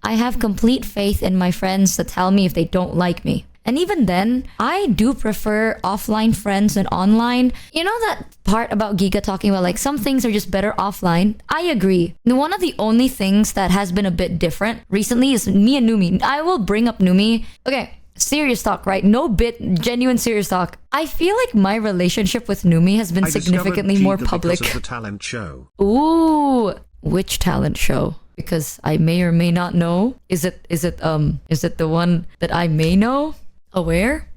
I have complete faith in my friends to tell me if they don't like me. And even then, I do prefer offline friends than online. You know that part about Geega talking about like some things are just better offline? I agree. One of the only things that has been a bit different recently is me and Numi. I will bring up Numi. Okay, serious talk, right? No bit, genuine serious talk. I feel like my relationship with Numi has been significantly more public. Because of the talent show. Ooh, which talent show? Because I may or may not know. Is it the one that I may know? Aware?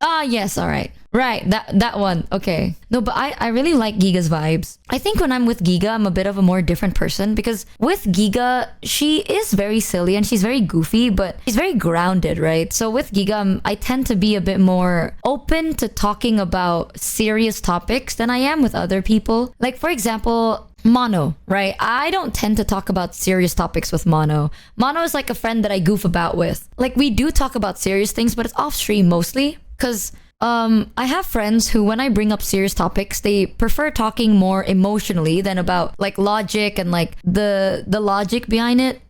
Ah, yes, all right. Right, that one. Okay. No, but I really like Geega's vibes. I think when I'm with Geega, I'm a bit of a more different person because with Geega, she is very silly and she's very goofy, but she's very grounded, right? So with Geega, I tend to be a bit more open to talking about serious topics than I am with other people. Like, for example, Mono, right? I don't tend to talk about serious topics with Mono. Mono is like a friend that I goof about with. Like, we do talk about serious things, but it's off stream mostly because I have friends who, when I bring up serious topics, they prefer talking more emotionally than about like logic and like the logic behind it.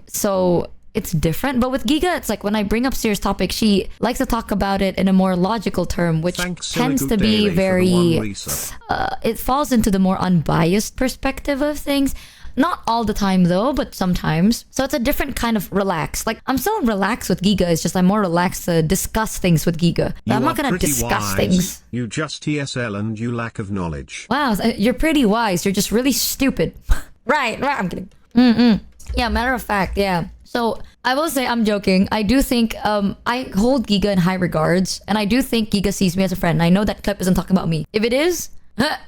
So it's different. But with Geega, it's like when I bring up serious topics, she likes to talk about it in a more logical term, which tends to be very it falls into the more unbiased perspective of things. Not all the time though, but sometimes. So it's a different kind of relaxed. Like, I'm still relaxed with Geega, it's just I'm more relaxed to discuss things with Geega. I'm not gonna discuss things. You just TSL and you lack of knowledge. Wow, you're pretty wise. You're just really stupid. Right, I'm kidding. Yeah, matter of fact, yeah. So I will say, I'm joking. I do think I hold Geega in high regards, and I do think Geega sees me as a friend. I know that clip isn't talking about me. If it is,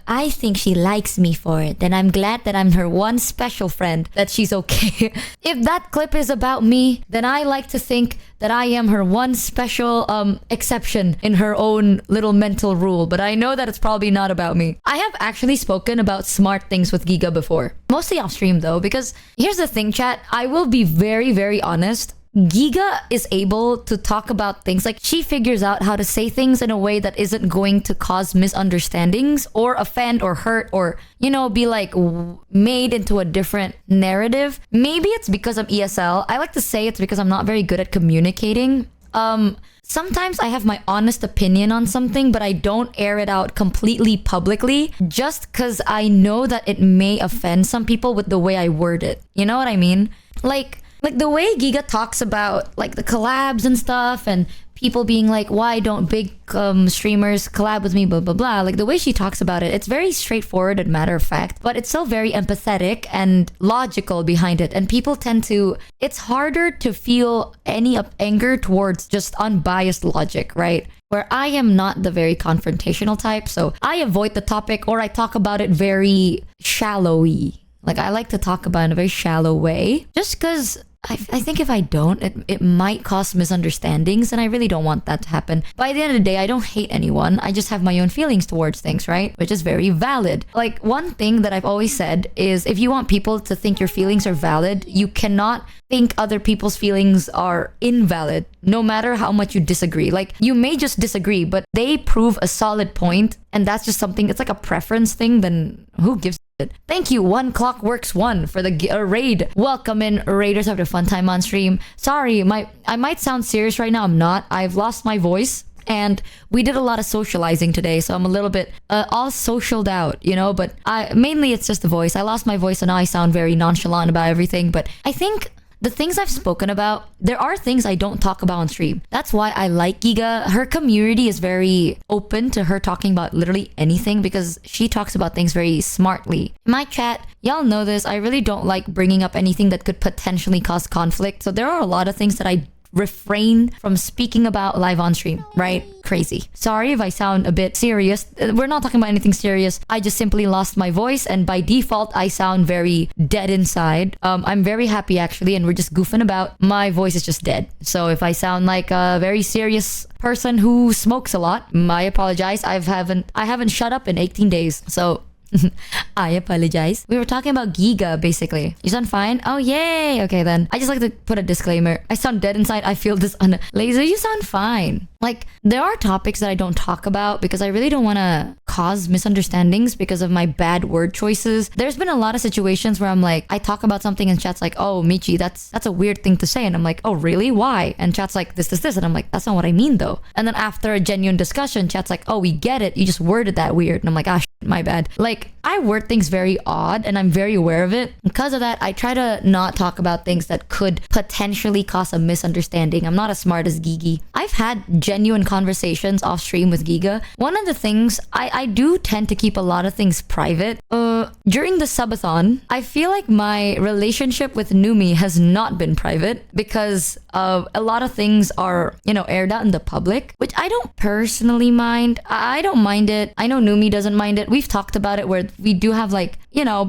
I think she likes me for it. Then I'm glad that I'm her one special friend, that she's okay. If that clip is about me, then I like to think that I am her one special exception in her own little mental rule. But I know that it's probably not about me. I have actually spoken about smart things with Geega before. Mostly off stream though, because here's the thing, chat. I will be very, very honest. Geega is able to talk about things, like she figures out how to say things in a way that isn't going to cause misunderstandings or offend or hurt or, you know, be like made into a different narrative. Maybe it's because I'm ESL. I like to say it's because I'm not very good at communicating. Sometimes I have my honest opinion on something, but I don't air it out completely publicly just because I know that it may offend some people with the way I word it. You know what I mean? Like the way Geega talks about like the collabs and stuff and people being like, why don't big streamers collab with me, blah, blah, blah. Like the way she talks about it, it's very straightforward and matter of fact, but it's still very empathetic and logical behind it. And people tend to, it's harder to feel any anger towards just unbiased logic, right? Where I am not the very confrontational type. So I avoid the topic or I talk about it very shallowy. Like I like to talk about it in a very shallow way just because I think if I don't, it might cause misunderstandings and I really don't want that to happen. By the end of the day, I don't hate anyone. I just have my own feelings towards things, right? Which is very valid. Like one thing that I've always said is if you want people to think your feelings are valid, you cannot think other people's feelings are invalid, no matter how much you disagree. Like you may just disagree, but they prove a solid point and that's just something, it's like a preference thing, then who gives it? Thank you, One Clock Works One, for the raid. Welcome in, raiders. Have a fun time on stream. Sorry, I might sound serious right now. I'm not. I've lost my voice. And we did a lot of socializing today, so I'm a little bit all socialed out, you know, but mainly it's just the voice. I lost my voice and now I sound very nonchalant about everything, but I think the things I've spoken about, there are things I don't talk about on stream. That's why I like Geega. Her community is very open to her talking about literally anything because she talks about things very smartly. In my chat, y'all know this, I really don't like bringing up anything that could potentially cause conflict. So there are a lot of things that I refrain from speaking about live on stream, right? Crazy. Sorry if I sound a bit serious. We're not talking about anything serious. I just simply lost my voice and by default I sound very dead inside. I'm very happy actually and we're just goofing about. My voice is just dead. So if I sound like a very serious person who smokes a lot, I apologize. I haven't shut up in 18 days. So I apologize. We were talking about Geega basically. You sound fine? Oh yay! Okay then. I just like to put a disclaimer. I sound dead inside. I feel this laser. You sound fine. Like, there are topics that I don't talk about because I really don't want to cause misunderstandings because of my bad word choices. There's been a lot of situations where I'm like, I talk about something and chat's like, oh, Michi, that's a weird thing to say. And I'm like, oh, really? Why? And chat's like, this. And I'm like, that's not what I mean though. And then after a genuine discussion, chat's like, oh, we get it. You just worded that weird. And I'm like, ah, my bad. Like, I word things very odd and I'm very aware of it. Because of that, I try to not talk about things that could potentially cause a misunderstanding. I'm not as smart as Geega. I've had genuine conversations off stream with Geega. One of the things, I do tend to keep a lot of things private. During the subathon, I feel like my relationship with Numi has not been private because a lot of things are, aired out in the public, which I don't personally mind. I don't mind it. I know Numi doesn't mind it. We've talked about it where we do have like,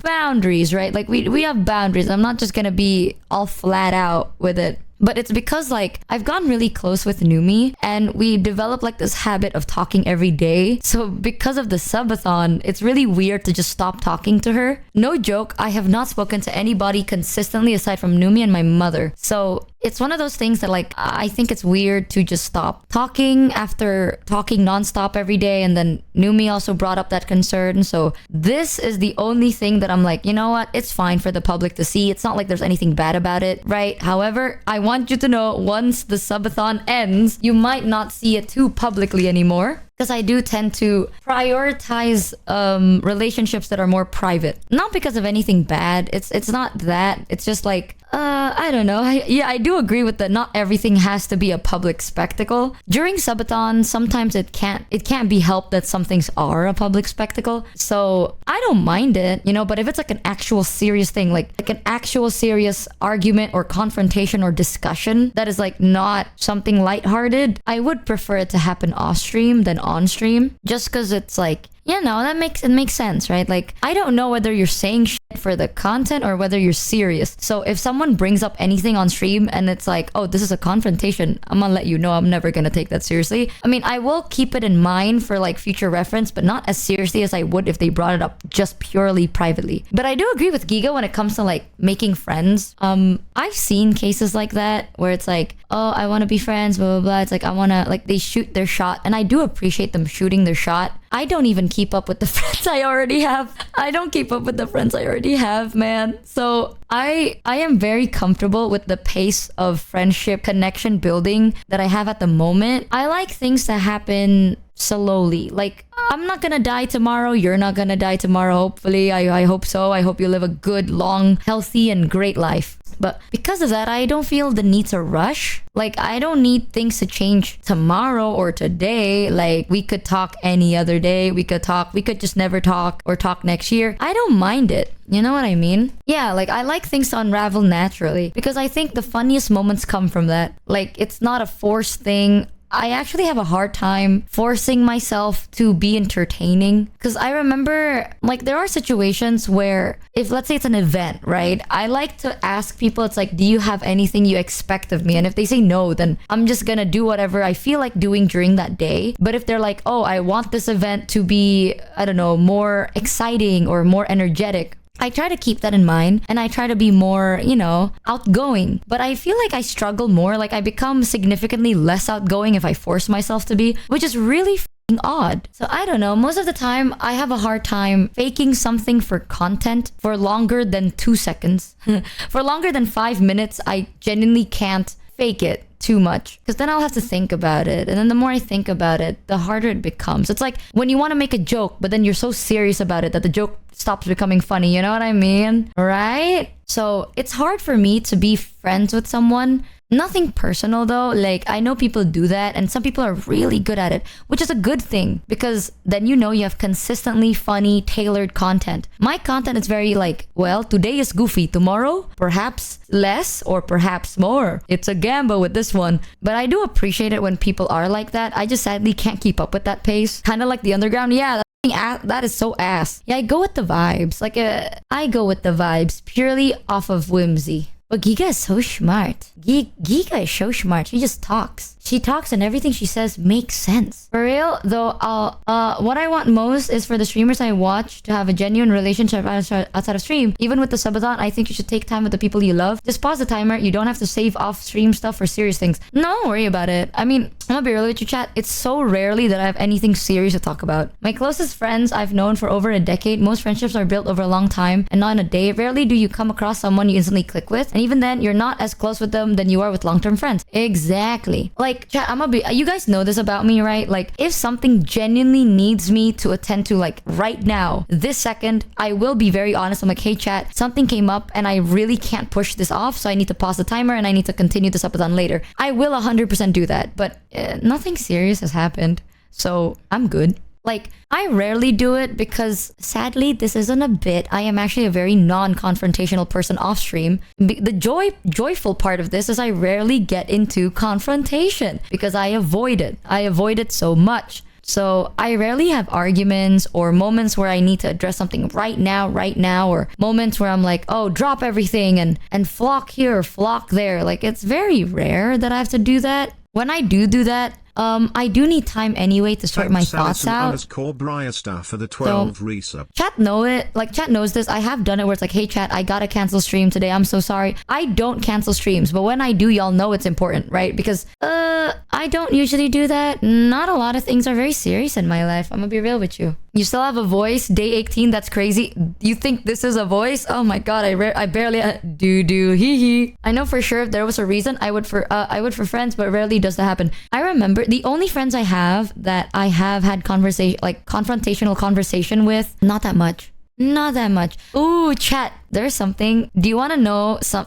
boundaries, right? Like we have boundaries. I'm not just gonna be all flat out with it. But it's because like I've gotten really close with Numi and we developed like this habit of talking every day. So because of the subathon, it's really weird to just stop talking to her. No joke, I have not spoken to anybody consistently aside from Numi and my mother. So it's one of those things that like I think it's weird to just stop talking after talking nonstop every day. And then Numi also brought up that concern. So this is the only thing that I'm like, you know what? It's fine for the public to see. It's not like there's anything bad about it, right? However, I want you to know once the subathon ends, you might not see it too publicly anymore. Because I do tend to prioritize relationships that are more private. Not because of anything bad. It's not that. It's just like, I don't know. I do agree with that. Not everything has to be a public spectacle. During subathon, sometimes it can't be helped that some things are a public spectacle. So I don't mind it, but if it's like an actual serious thing, like an actual serious argument or confrontation or discussion that is like not something lighthearted, I would prefer it to happen off stream than on stream, just because it's like, that makes sense, right? Like, I don't know whether you're saying shit for the content or whether you're serious. So if someone brings up anything on stream and it's like, oh, this is a confrontation, I'm gonna let you know I'm never gonna take that seriously. I mean, I will keep it in mind for like future reference, but not as seriously as I would if they brought it up just purely privately. But I do agree with Geega when it comes to like making friends. I've seen cases like that where it's like, oh, I want to be friends, blah, blah, blah. It's like, I want to, like, they shoot their shot. And I do appreciate them shooting their shot. I don't even keep up with the friends I already have. I don't keep up with the friends I already have, man. So I am very comfortable with the pace of friendship connection building that I have at the moment. I like things to happen slowly. Like, I'm not gonna die tomorrow. You're not gonna die tomorrow. Hopefully, I hope so. I hope you live a good, long, healthy, and great life. But because of that, I don't feel the need to rush. Like, I don't need things to change tomorrow or today. Like, we could talk any other day. We could just never talk or talk next year. I don't mind it. You know what I mean? Yeah, like, I like things to unravel naturally because I think the funniest moments come from that. Like, it's not a forced thing. I actually have a hard time forcing myself to be entertaining because I remember like there are situations where if let's say it's an event, right? I like to ask people, it's like, do you have anything you expect of me? And if they say no, then I'm just gonna do whatever I feel like doing during that day. But if they're like, oh, I want this event to be, I don't know, more exciting or more energetic, I try to keep that in mind and I try to be more, outgoing. But I feel like I struggle more. Like I become significantly less outgoing if I force myself to be, which is really f***ing odd. So I don't know. Most of the time, I have a hard time faking something for content for longer than 2 seconds. For longer than 5 minutes, I genuinely can't fake it too much because then I'll have to think about it, and then the more I think about it, the harder it becomes. It's like when you want to make a joke but then you're so serious about it that the joke stops becoming funny. You know what I mean? Right? So it's hard for me to be friends with someone. Nothing personal though. Like I know people do that and some people are really good at it, which is a good thing because then you have consistently funny, tailored content. My content is very like, well, today is goofy, tomorrow perhaps less or perhaps more. It's a gamble with this one. But I do appreciate it when people are like that. I just sadly can't keep up with that pace. Kind of like the underground. Yeah, that is so ass. Yeah, I go with the vibes. Like I go with the vibes purely off of whimsy. But Geega is so smart. Geega is so smart. She just talks. She talks and everything she says makes sense. For real, though, what I want most is for the streamers I watch to have a genuine relationship outside of stream. Even with the subathon, I think you should take time with the people you love. Just pause the timer. You don't have to save off stream stuff for serious things. No, don't worry about it. I mean, I'm gonna be real with you, chat. It's so rarely that I have anything serious to talk about. My closest friends I've known for over a decade. Most friendships are built over a long time and not in a day. Rarely do you come across someone you instantly click with, and even then, you're not as close with them than you are with long-term friends. Exactly. Like, chat, you guys know this about me, right? Like, if something genuinely needs me to attend to, like, right now, this second, I will be very honest. I'm like, hey, chat, something came up and I really can't push this off, so I need to pause the timer and I need to continue this episode later. I will 100% do that, but nothing serious has happened, so I'm good. Like, I rarely do it because, sadly, this isn't a bit. I am actually a very non-confrontational person off stream. The joyful part of this is I rarely get into confrontation because I avoid it. I avoid it so much. So I rarely have arguments or moments where I need to address something right now, or moments where I'm like, oh, drop everything and flock here, flock there. Like, it's very rare that I have to do that. When I do that, I do need time anyway to sort my thoughts out. For the 12 resub. Chat know it. Like, chat knows this. I have done it where it's like, hey, chat, I gotta cancel stream today. I'm so sorry. I don't cancel streams, but when I do, y'all know it's important, right? Because I don't usually do that. Not a lot of things are very serious in my life. I'm gonna be real with you. You still have a voice, day 18. That's crazy. You think this is a voice? Oh my god, I barely do hee. I know for sure if there was a reason, I would for friends, but rarely does that happen. I remember the only friends I have that I have had confrontational conversation with, not that much. Ooh, chat, there's something. Do you want to know some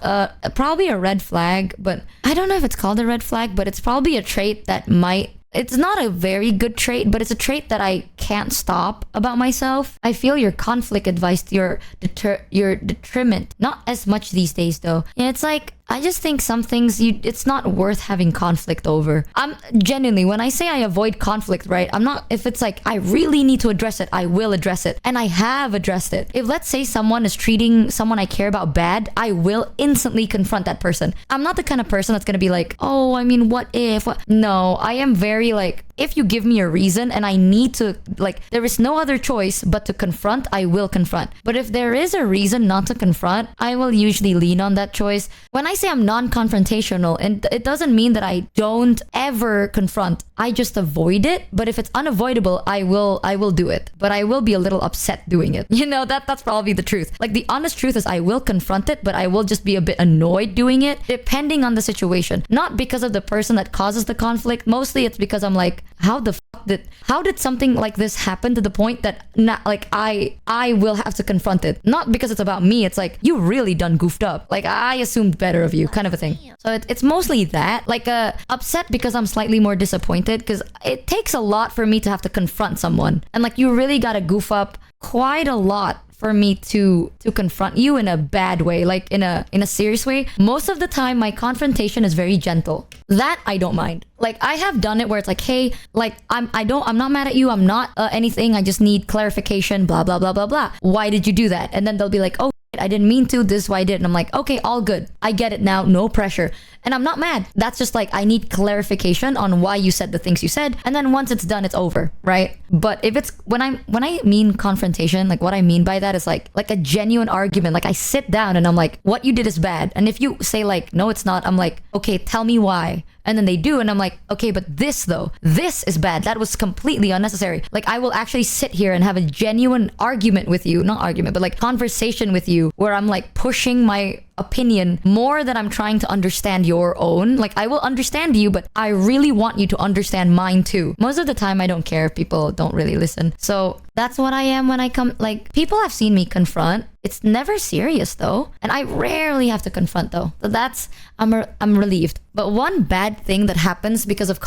probably a red flag, but I don't know if it's called a red flag, but it's probably a trait that might. It's not a very good trait, but it's a trait that I can't stop about myself. I feel your conflict advice, your detriment. Not as much these days though. Yeah, it's like, I just think some things it's not worth having conflict over. I'm genuinely, when I say I avoid conflict, right? I'm not, if it's like I really need to address it, I will address it. And I have addressed it. If let's say someone is treating someone I care about bad, I will instantly confront that person. I'm not the kind of person that's gonna be like, oh, I mean, what if? What? No, I am very like, if you give me a reason and I need to, like, there is no other choice but to confront, I will confront. But if there is a reason not to confront, I will usually lean on that choice. When I say I'm non-confrontational, and it doesn't mean that I don't ever confront. I just avoid it. But if it's unavoidable, I will do it. But I will be a little upset doing it. You know, that's probably the truth. Like, the honest truth is I will confront it, but I will just be a bit annoyed doing it, depending on the situation. Not because of the person that causes the conflict. Mostly it's because I'm like, how did something like this happen to the point that not like I will have to confront it? Not because it's about me. It's like, you really done goofed up. Like, I assumed better of you, kind of a thing. So it's mostly that, like, upset because I'm slightly more disappointed because it takes a lot for me to have to confront someone, and like, you really gotta goof up quite a lot for me to confront you in a bad way, like in a serious way. Most of the time my confrontation is very gentle. That I don't mind. Like, I have done it where it's like, hey, like, I'm not mad at you, I'm not anything, I just need clarification, blah blah blah blah blah. Why did you do that? And then they'll be like, oh, I didn't mean to, this is why I did. And I'm like, okay, all good, I get it now, no pressure. And I'm not mad. That's just like, I need clarification on why you said the things you said, and then once it's done, it's over, right? But if it's when I mean confrontation, like, what I mean by that is like a genuine argument. Like, I sit down and I'm like, what you did is bad. And if you say like, no, it's not, I'm like, okay, tell me why. And then they do, and I'm like, okay, but this though, this is bad. That was completely unnecessary. Like, I will actually sit here and have a genuine argument with you, not argument, but like conversation with you, where I'm like pushing my opinion more than I'm trying to understand your own. Like, I will understand you, but I really want you to understand mine too. Most of the time I don't care if people don't really listen. So that's what I am when I come. Like, people have seen me confront. It's never serious though, and I rarely have to confront though. So that's, I'm relieved. But one bad thing that happens because of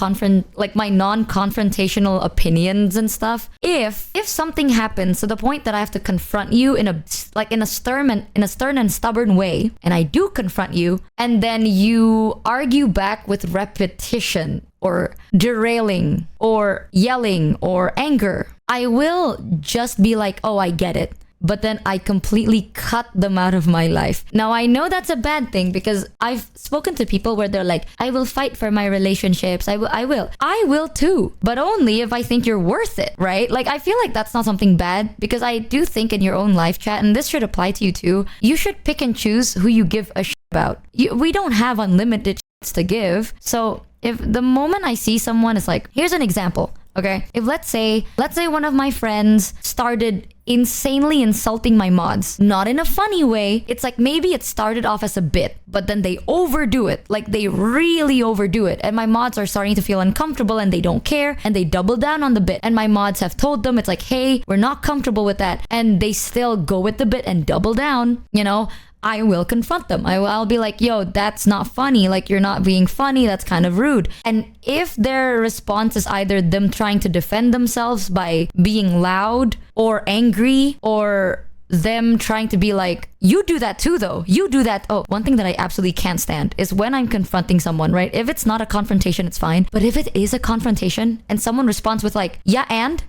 my non-confrontational opinions and stuff, if something happens to the point that I have to confront you in a stern and stubborn way, and I do confront you, and then you argue back with repetition or derailing or yelling or anger, I will just be like, oh, I get it. But then I completely cut them out of my life. Now, I know that's a bad thing because I've spoken to people where they're like, I will fight for my relationships. I will too, but only if I think you're worth it, right? Like, I feel like that's not something bad, because I do think in your own life, chat, and this should apply to you too, you should pick and choose who you give a shit about. We don't have unlimited shits to give. So if the moment I see someone, it's like, here's an example. Okay, if let's say one of my friends started insanely insulting my mods, not in a funny way. It's like maybe it started off as a bit, but then they overdo it. Like they really overdo it, and my mods are starting to feel uncomfortable and they don't care and they double down on the bit. And my mods have told them, it's like, hey, we're not comfortable with that, and they still go with the bit and double down. You know, I will confront them. I'll be like, yo, that's not funny. Like, you're not being funny. That's kind of rude. And if their response is either them trying to defend themselves by being loud or angry, or them trying to be like, you do that too though, you do that. Oh, one thing that I absolutely can't stand is when I'm confronting someone, right? If it's not a confrontation, it's fine, but if it is a confrontation and someone responds with like, yeah and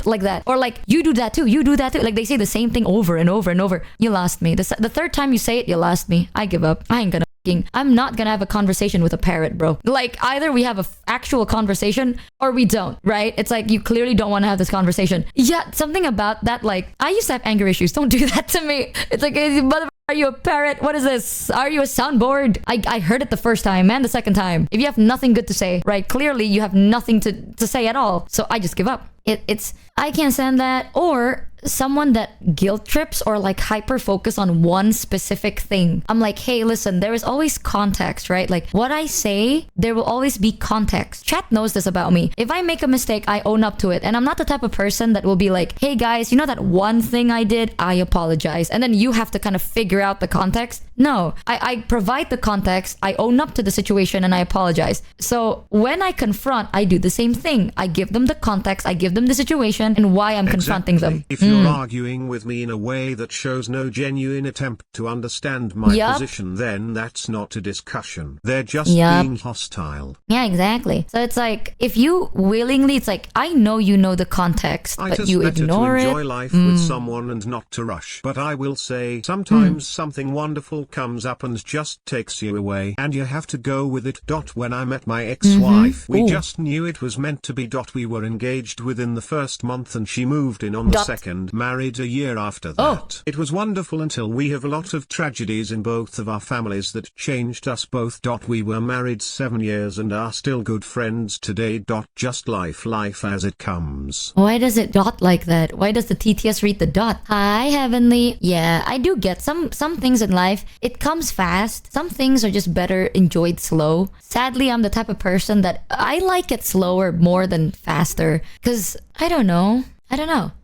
like that, or like, you do that too, like they say the same thing over and over and over, you lost me. The third time you say it, you lost me. I give up. I'm not gonna have a conversation with a parrot, bro. Like, either we have a actual conversation or we don't, right? It's like, you clearly don't want to have this conversation. Yeah, something about that, like, I used to have anger issues. Don't do that to me. It's like, mother, are you a parrot? What is this? Are you a soundboard? I heard it the first time and the second time. If you have nothing good to say, right? Clearly you have nothing to say at all. So I just give up. It's I can't stand that. Or someone that guilt trips or like hyper focus on one specific thing. I'm like, hey, listen, there is always context, right? Like what I say, there will always be context. Chat knows this about me. If I make a mistake, I own up to it. And I'm not the type of person that will be like, hey guys, you know that one thing I did? I apologize. And then you have to kind of figure out the context. No, I provide the context, I own up to the situation, and I apologize. So when I confront, I do the same thing. I give them the context, I give them the situation and why I'm confronting them. If you're arguing with me in a way that shows no genuine attempt to understand my position, then that's not a discussion. They're just being hostile. Yeah, exactly. So it's like, if you willingly, it's like, I know you know the context, but you ignore it. To enjoy life with someone and not to rush. But I will say, sometimes something wonderful comes up and just takes you away, and you have to go with it. When I met my ex-wife, we just knew it was meant to be. We were engaged within the first month and she moved in on the second, married a year after that. It was wonderful until we have a lot of tragedies in both of our families that changed us both. We were married 7 years and are still good friends today. Just life as it comes. Why does it dot like that? Why does the TTS read the dot? Hi, Heavenly. Yeah, I do get some things in life. It comes fast. Some things are just better enjoyed slow. Sadly, I'm the type of person that I like it slower more than faster. Because, I don't know.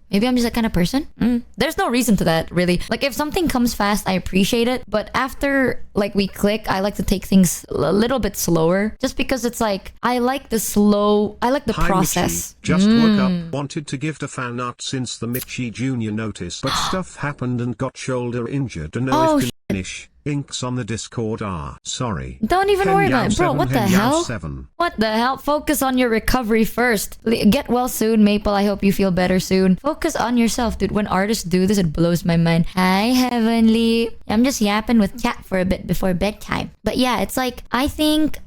Maybe I'm just that kind of person. There's no reason to that, really. Like, if something comes fast, I appreciate it. But after, like, we click, I like to take things a little bit slower. Just because it's like, I like the process. Michi. Just woke up, wanted to give the fan art since the Michi Jr. notice. But stuff happened and got shoulder injured. Don't know if can finish. Inks on the Discord are sorry. Don't even worry about it, bro. What the hell? What the hell? Focus on your recovery first. Get well soon, Maple. I hope you feel better soon. Focus on yourself, dude. When artists do this, it blows my mind. Hi, Heavenly. I'm just yapping with chat for a bit before bedtime. But yeah, it's like, I think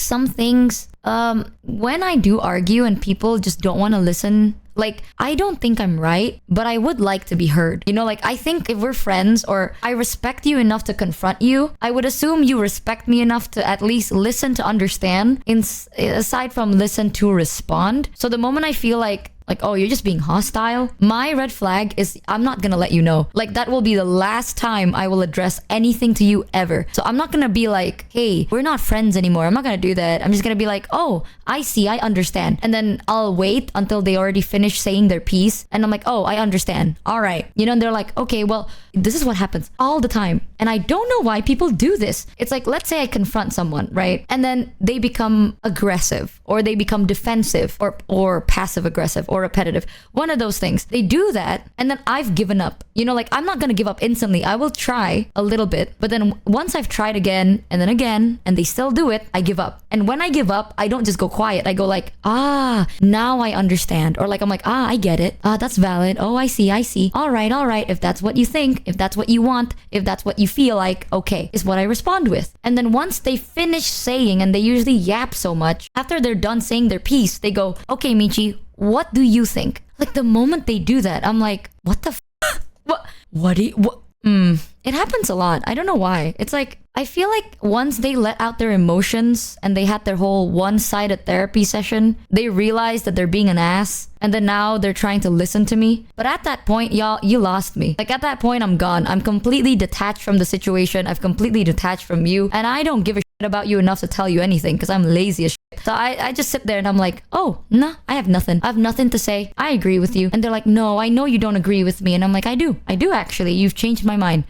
some things, when I do argue and people just don't want to listen, like, I don't think I'm right, but I would like to be heard. You know, like, I think if we're friends or I respect you enough to confront you, I would assume you respect me enough to at least listen to understand, aside from listen to respond. So the moment I feel like, oh, you're just being hostile, my red flag is I'm not gonna let you know. Like, that will be the last time I will address anything to you ever. So I'm not gonna be like, hey, we're not friends anymore. I'm not gonna do that. I'm just gonna be like, oh, I see, I understand. And then I'll wait until they already finish saying their piece. And I'm like, oh, I understand. All right. You know, and they're like, okay, well, this is what happens all the time. And I don't know why people do this. It's like, let's say I confront someone, right? And then they become aggressive or they become defensive or passive aggressive or repetitive. One of those things. They do that and then I've given up. You know, like, I'm not gonna give up instantly. I will try a little bit, but then once I've tried again and then again and they still do it, I give up. And when I give up, I don't just go quiet. I go like, now I understand. Or like, I'm like, I get it. That's valid. Oh, I see. All right. If that's what you think, if that's what you want, if that's what you feel like, okay, is what I respond with. And then once they finish saying, and they usually yap so much, after they're done saying their piece, they go, okay, Michi, what do you think? Like, the moment they do that, I'm like, what the what? It happens a lot. I don't know why. It's like, I feel like once they let out their emotions and they had their whole one-sided therapy session, they realized that they're being an ass. And then now they're trying to listen to me. But at that point, y'all, you lost me. Like at that point, I'm gone. I'm completely detached from the situation. I've completely detached from you. And I don't give a shit about you enough to tell you anything because I'm lazy as shit. So I just sit there and I'm like, oh, nah, I have nothing. I have nothing to say. I agree with you. And they're like, no, I know you don't agree with me. And I'm like, I do actually. You've changed my mind.